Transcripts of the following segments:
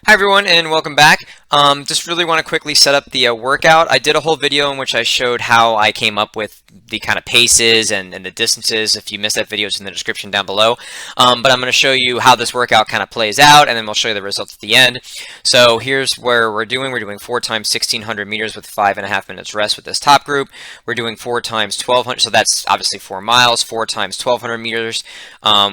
Hi everyone and welcome back. Just really want to quickly set up the workout. I did a whole video in which I showed how I came up with the kind of paces and the distances. If you missed that video, it's in the description down below. But I'm going to show you how this workout kind of plays out, and then we'll show you the results at the end. So here's where we're doing 4 times 1600 meters with 5.5 minutes rest with this top group. We're doing 4 times 1200, so that's obviously 4 miles, 4 times 1200 meters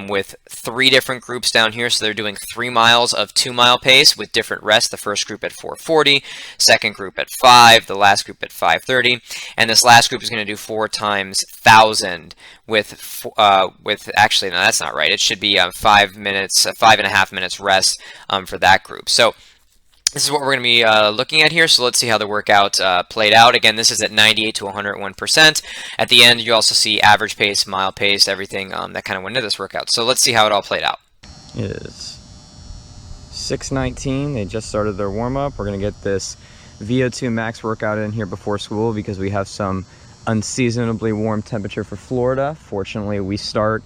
with 3 different groups down here. So they're doing 3 miles of 2-mile pace with different rests. The first group at 4:40, second group at 5, the last group at 5:30, and this last group is going to do 4 times 1000 with actually, no, that's not right. It should be 5 minutes, 5.5 minutes rest for that group. So this is what we're going to be looking at here. So let's see how the workout played out. Again, this is at 98 to 101%. At the end, you also see average pace, mile pace, everything that kind of went into this workout. So let's see how it all played out. It is 6:19. They just started their warm-up. We're going to get this VO2 max workout in here before school because we have some unseasonably warm temperature for Florida. Fortunately, we start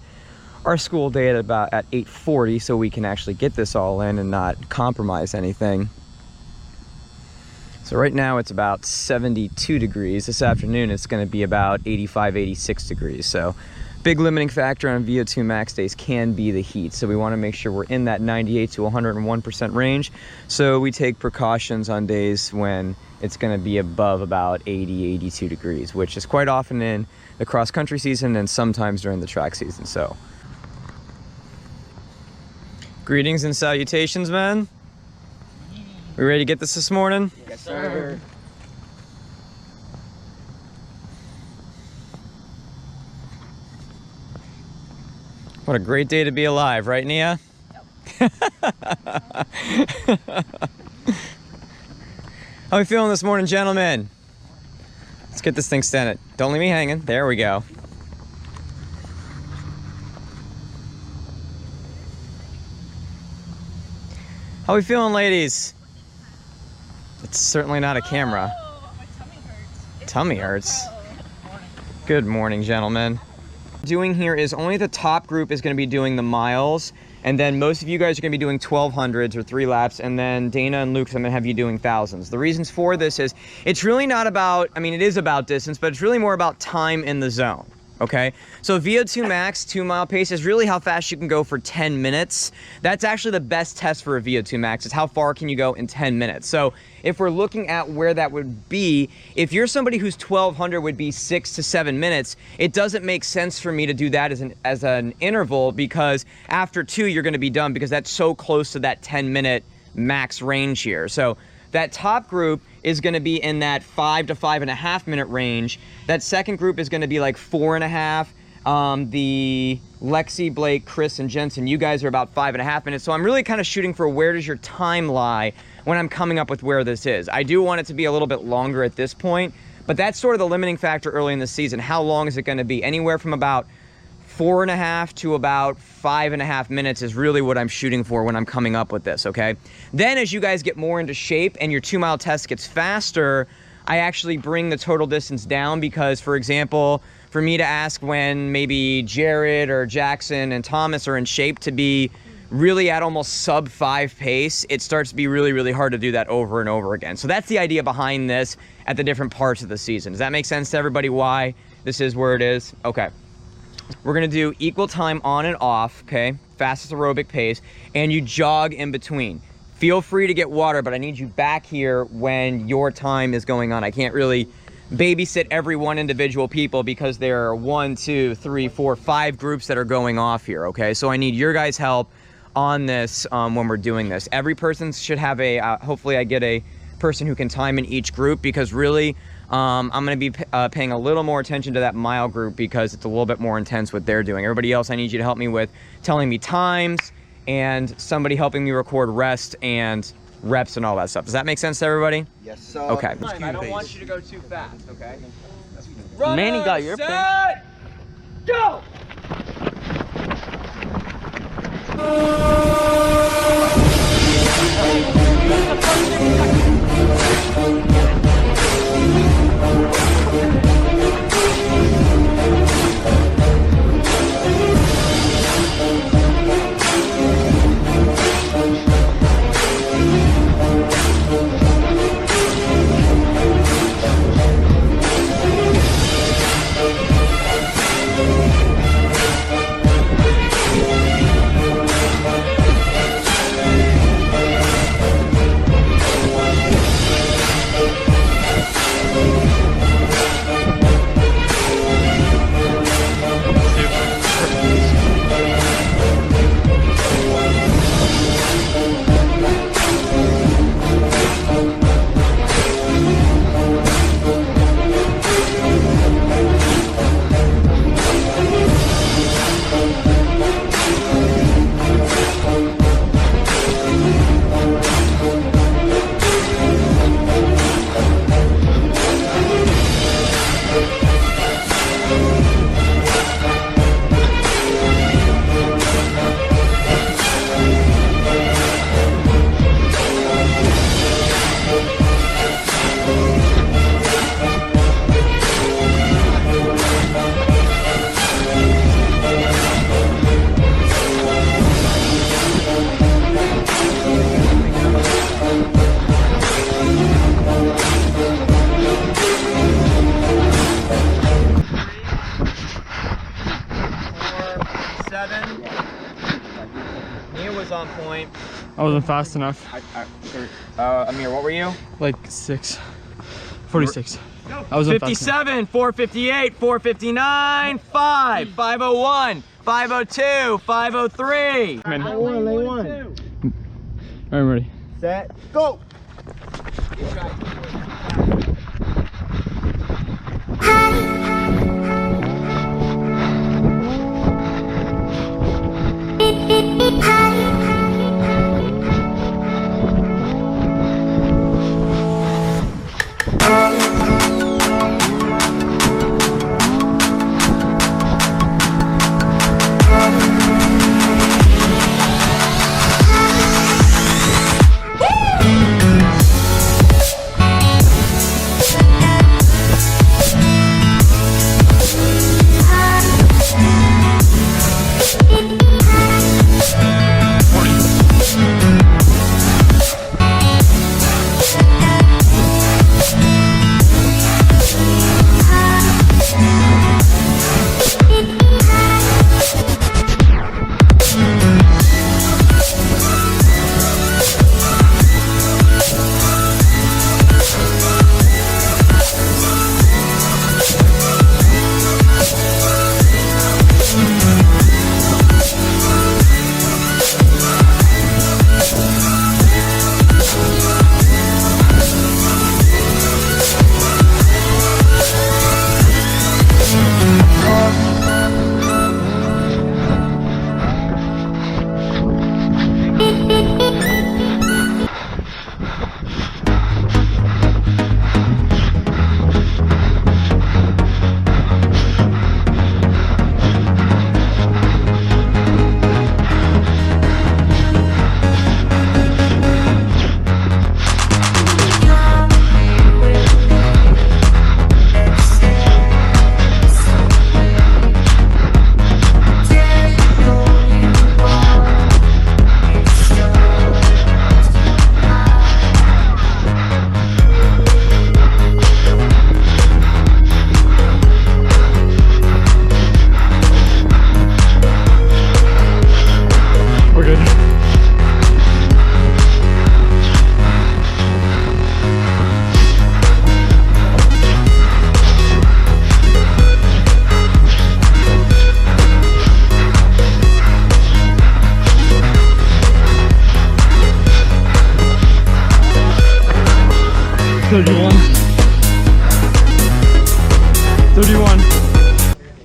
our school day at about 8:40, so we can actually get this all in and not compromise anything. So right now it's about 72 degrees. This afternoon it's going to be about 85, 86 degrees. So big limiting factor on VO2 max days can be the heat. So we want to make sure we're in that 98 to 101% range. So we take precautions on days when it's going to be above about 80, 82 degrees, which is quite often in the cross-country season and sometimes during the track season. So greetings and salutations, man. We ready to get this morning? Yes, sir. What a great day to be alive, right, Nia? Yep. How we feeling this morning, gentlemen? Let's get this thing standing. Don't leave me hanging. There we go. How we feeling, ladies? It's certainly not a camera. Oh, my tummy hurts. Tummy hurts. Morning. Good morning, gentlemen. Doing here is only the top group is going to be doing the miles, and then most of you guys are going to be doing 1200s or 3 laps, and then Dana and Luke, I'm going to have you doing thousands. The reasons for this is it's really not about, I mean, it is about distance, but it's really more about time in the zone. Okay, so VO2 max 2-mile pace is really how fast you can go for 10 minutes. That's actually the best test for a VO2 max, is how far can you go in 10 minutes. So if we're looking at where that would be, if you're somebody who's 1200 would be 6 to 7 minutes, it doesn't make sense for me to do that as an interval, because after 2 you're going to be done, because that's so close to that 10-minute max range here. So that top group is going to be in that 5 to 5.5 minute range. That second group is going to be like 4.5. The Lexi, Blake, Chris, and Jensen, you guys are about 5.5 minutes. So I'm really kind of shooting for where does your time lie when I'm coming up with where this is. I do want it to be a little bit longer at this point, but that's sort of the limiting factor early in the season. How long is it going to be? Anywhere from about 4.5 to about 5.5 minutes is really what I'm shooting for when I'm coming up with this, okay? Then as you guys get more into shape and your 2-mile test gets faster, I actually bring the total distance down, because, for example, for me to ask when maybe Jared or Jackson and Thomas are in shape to be really at almost sub 5 pace, it starts to be really, really hard to do that over and over again. So that's the idea behind this at the different parts of the season. Does that make sense to everybody why this is where it is? Okay. We're going to do equal time on and off, okay? Fastest aerobic pace, and you jog in between. Feel free to get water, but I need you back here when your time is going on. I can't really babysit every one individual people because there are 1, 2, 3, 4, 5 groups that are going off here, okay? So I need your guys' help on this when we're doing this. Every person should have a, hopefully I get a person who can time in each group, because really, I'm going to be paying a little more attention to that mile group because it's a little bit more intense what they're doing. Everybody else, I need you to help me with telling me times, and somebody helping me record rest and reps and all that stuff. Does that make sense to everybody? Yes, sir. Okay. I don't want you to go too fast, okay? Runner, Manny got your set, go! was on point. I wasn't fast enough. Amir, what were you? Like 46. I was 57, 458, 459, 5, 501, 502, 503. Man. Lane one. I'm ready. Set, go.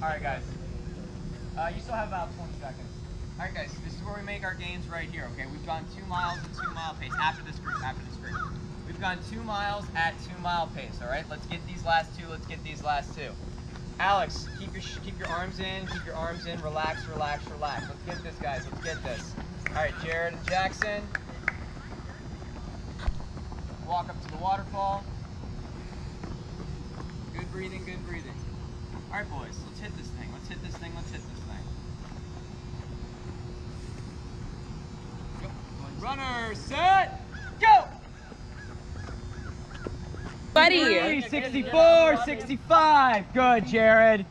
Alright guys, you still have about 20 seconds. Alright guys, this is where we make our gains right here, okay? We've gone 2 miles at 2 mile pace after this group. We've gone 2 miles at 2 mile pace, alright? Let's get these last two, Alex, keep your arms in, relax. Let's get this, guys, let's get this. Alright, Jared and Jackson. Walk up to the waterfall. Good breathing. Alright boys, let's hit this thing. Go. Runner, set, go! Buddy. 64, 65. Good, Jared.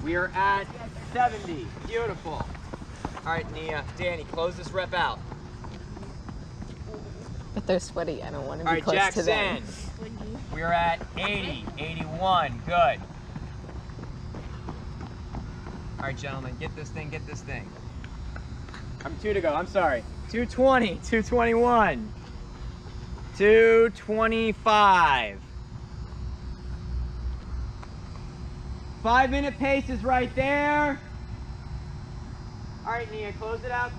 We are at 70. Beautiful. Alright, Nia, Danny, close this rep out. But they're sweaty. I don't want to be Alright, close Jackson. to them. We're at 80, 81. Good. Alright, gentlemen, get this thing. I'm 2 to go, I'm sorry. 220, 221. 225. 5-minute pace is right there. All right, Nia, close it out.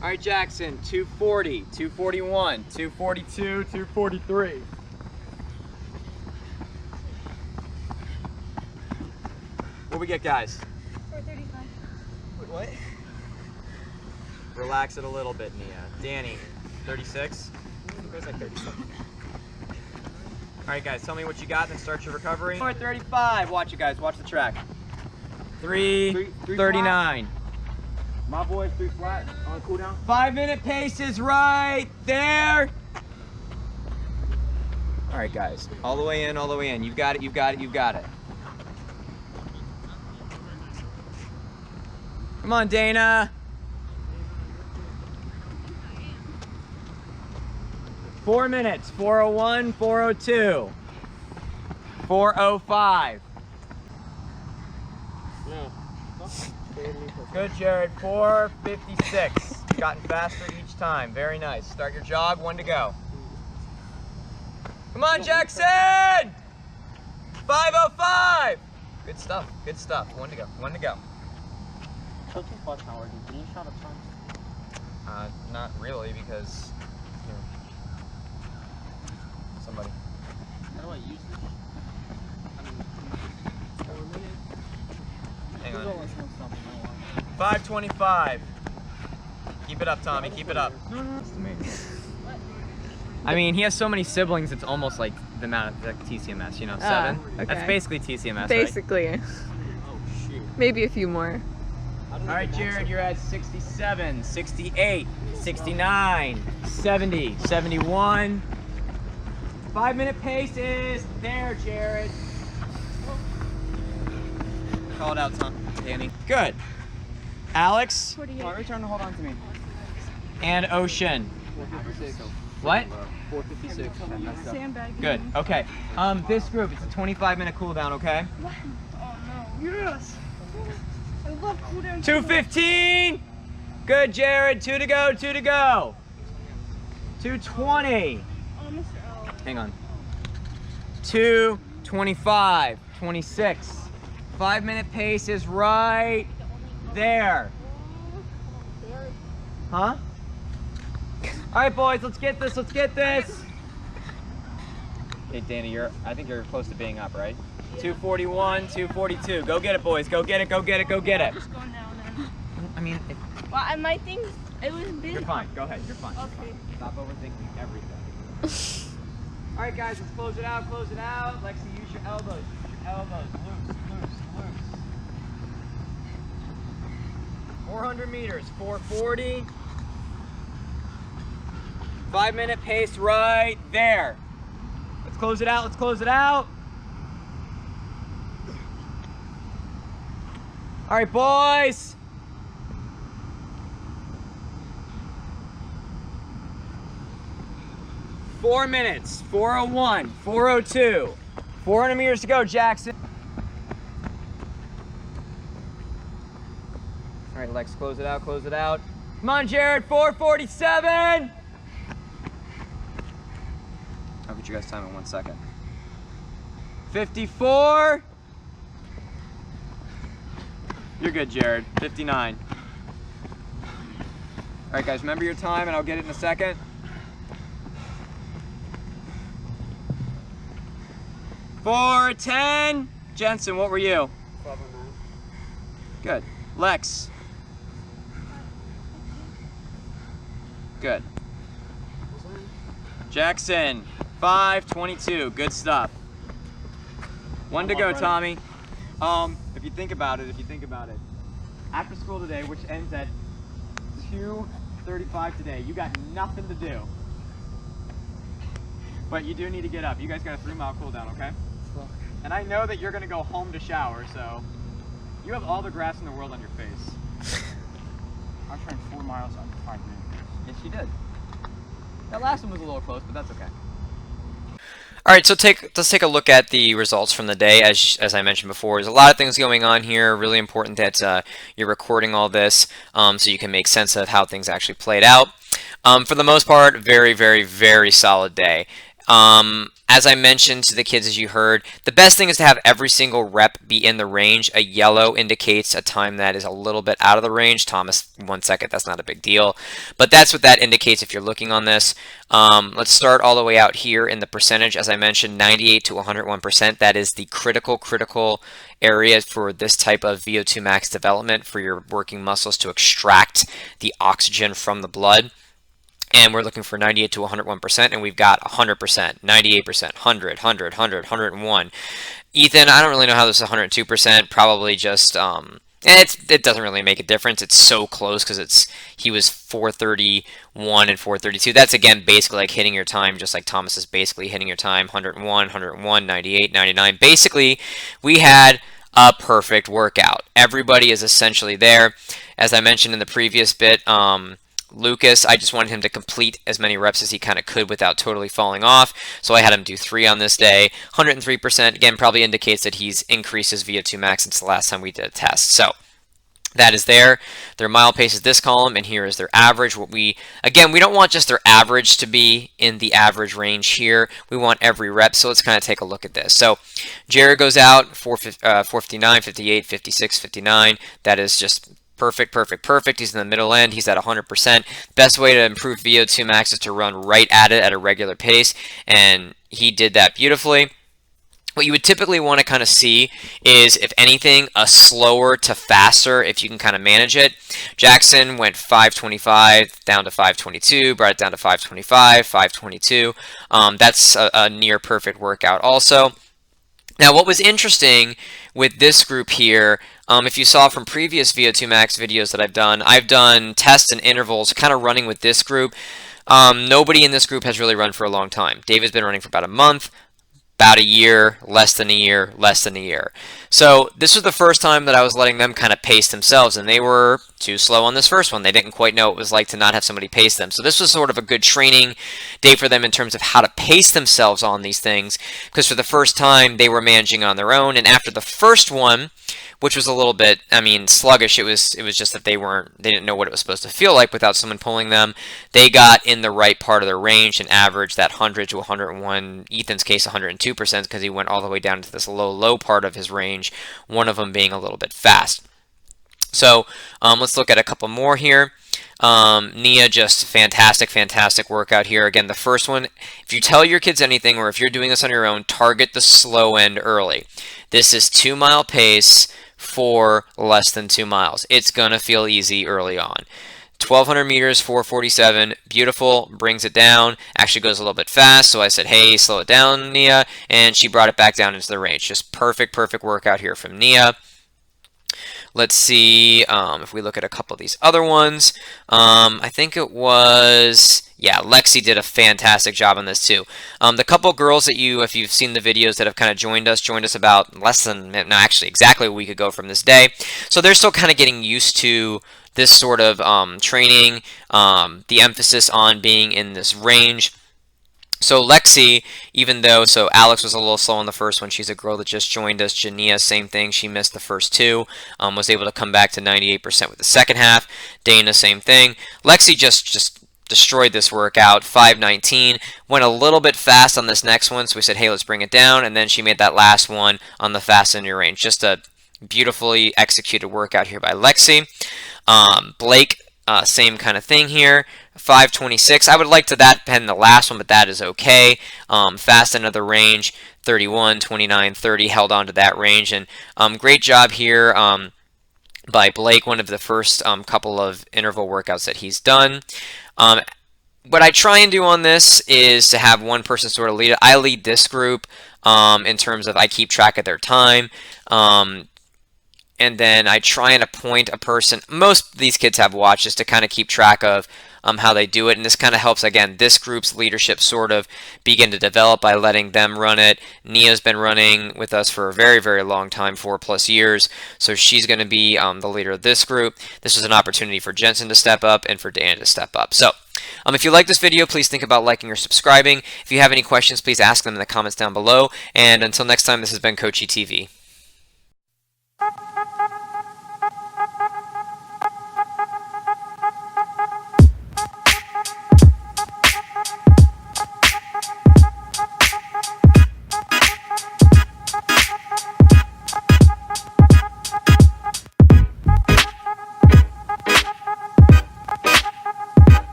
All right, Jackson, 240, 241, 242, 243. What we get, guys? 435. Wait, what? Relax it a little bit, Nia. Danny, 36? It goes like 37. All right, guys, tell me what you got, then start your recovery. 435. Watch it, guys. Watch the track. 339. My boys 3 flat on cool down. 5-minute pace is right there. All right, guys. All the way in. You've got it. Come on, Dana. 4 minutes. 4:01, 4:02, 4:05. Good, Jared. 4:56. Gotten faster each time. Very nice. Start your jog. 1 to go. Come on, Jackson! 5:05. Good stuff. Good stuff. 1 to go. 1 to go. Not really, because somebody. How do I use this? Hang on. 5:25. Keep it up, Tommy. Keep it up. I mean, he has so many siblings, it's almost like the amount of like, TCMS, you know, 7. Okay. That's basically TCMS, Basically. right? Oh shit. Maybe a few more. All right, Jared, you're at 67, 68, 69, 70, 71. 5-minute pace is there, Jared. Call it out, Tom. Danny. Good. Alex. Return to hold on to me. And Ocean. What? 4:56. Sandbag. Good. Okay. This group, it's a 25-minute cooldown, okay? Oh no. Yes. I love cooldown. 2:15. Good, Jared. 2 to go. 2 to go. 2:20. Oh, Mr. L. Hang on. 2:25. 26. 5-minute pace is right there. Huh? All right, boys. Let's get this. Let's get this. Hey, Danny, I think you're close to being up, right? 2:41, 2:42. Go get it, boys. Go get it. Go get it. Go get it. Just going down then. I mean, Well, and my things, it was busy. you're fine. Go ahead. You're fine. Okay. Stop overthinking everything. All right, guys, let's close it out. Close it out. Lexi, use your elbows. Use your elbows. Loose, loose, loose. 400 meters. 440. 5-minute pace right there. Let's close it out. Let's close it out. All right, boys. Four minutes, 4:01, 4:02, 400 meters to go, Jackson. All right, Lex, close it out, close it out. Come on, Jared, 4:47. I'll get you guys time in 1 second. 54. You're good, Jared. 59. All right, guys, remember your time, and I'll get it in a second. 4:10. Jensen, what were you? 5:09. Good. Lex. Good. Jackson. 5:22. Good stuff. 1 to go, Tommy. If you think about it, after school today, which ends at 2:35 today, you got nothing to do. But you do need to get up. You guys got a 3-mile cooldown, okay? And I know that you're gonna go home to shower, so you have all the grass in the world on your face. I trained 4 miles under 5 minutes. Yes, you did. That last one was a little close, but that's okay. All right, so let's take a look at the results from the day. As I mentioned before, there's a lot of things going on here. Really important that you're recording all this so you can make sense of how things actually played out. For the most part, very, very, very solid day. As I mentioned to the kids, as you heard, the best thing is to have every single rep be in the range. A yellow indicates a time that is a little bit out of the range. Thomas, 1 second, that's not a big deal. But that's what that indicates if you're looking on this. Let's start all the way out here in the percentage. As I mentioned, 98 to 101%. That is the critical area for this type of VO2 max development for your working muscles to extract the oxygen from the blood. And we're looking for 98 to 101%, and we've got 100%, 98%, 100, 100, 100, 101. Ethan, I don't really know how this is 102%. Probably just, it doesn't really make a difference. It's so close because he was 431 and 432. That's, again, basically like hitting your time, just like Thomas is basically hitting your time. 101, 101, 98, 99. Basically, we had a perfect workout. Everybody is essentially there. As I mentioned in the previous bit, Lucas, I just wanted him to complete as many reps as he kind of could without totally falling off. So I had him do 3 on this day. 103%, again, probably indicates that he's increased his VO2 max since the last time we did a test. So that is there. Their mile pace is this column, and here is their average. Again, we don't want just their average to be in the average range here. We want every rep, so let's kind of take a look at this. So Jared goes out 459, 58, 56, 59. That is just perfect, perfect, perfect. He's in the middle end. He's at 100%. Best way to improve VO2 max is to run right at it at a regular pace, and he did that beautifully. What you would typically want to kind of see is, if anything, a slower to faster, if you can kind of manage it. Jackson went 525 down to 522, brought it down to 525, 522. That's a near perfect workout also. Now, what was interesting with this group here, if you saw from previous VO2 max videos that I've done tests and intervals kind of running with this group. Nobody in this group has really run for a long time. David's been running for about a month, about a year, less than a year, less than a year. So this was the first time that I was letting them kind of pace themselves, and they were too slow on this first one. They didn't quite know what it was like to not have somebody pace them. So this was sort of a good training day for them in terms of how to pace themselves on these things, because for the first time they were managing on their own. And after the first one, which was a little bit, sluggish. It was just that they didn't know what it was supposed to feel like without someone pulling them. They got in the right part of their range and averaged that 100 to 101. Ethan's case, 102%, because he went all the way down to this low part of his range. One of them being a little bit fast. So let's look at a couple more here. Nia, just fantastic workout here. Again, the first one, if you tell your kids anything, or if you're doing this on your own, target the slow end early. This is 2 mile pace for less than 2 miles. It's gonna feel easy early on. 1200 meters, 447, beautiful, brings it down, actually goes a little bit fast, so I said, hey, slow it down, Nia, and she brought it back down into the range. Just perfect workout here from Nia. Let's see if we look at a couple of these other ones. I think it was, yeah, Lexi did a fantastic job on this too. The couple girls that if you've seen the videos that have kind of joined us about less than, no, actually exactly a week ago from this day. So they're still kind of getting used to this sort of training, the emphasis on being in this range. So Lexi, even though, so Alex was a little slow on the first one. She's a girl that just joined us. Jania, same thing. She missed the first 2. Was able to come back to 98% with the second half. Dana, same thing. Lexi just destroyed this workout. 519. Went a little bit fast on this next one, so we said, hey, let's bring it down. And then she made that last one on the fast end of your range. Just a beautifully executed workout here by Lexi. Blake, same kind of thing here. 526. I would like to that pen the last one, but that is okay. Fast end of the range, 31, 29, 30, held on to that range. And great job here by Blake, one of the first couple of interval workouts that he's done. What I try and do on this is to have one person sort of lead it. I lead this group in terms of I keep track of their time. And then I try and appoint a person. Most of these kids have watches to kind of keep track of how they do it, and this kind of helps, again, this group's leadership sort of begin to develop by letting them run it. Nia's been running with us for a very long time, 4+ years, so she's going to be the leader of this group. This was an opportunity for Jensen to step up and for Dana to step up. So if you like this video, please think about liking or subscribing. If you have any questions, please ask them in the comments down below, and until next time, this has been Coachy TV.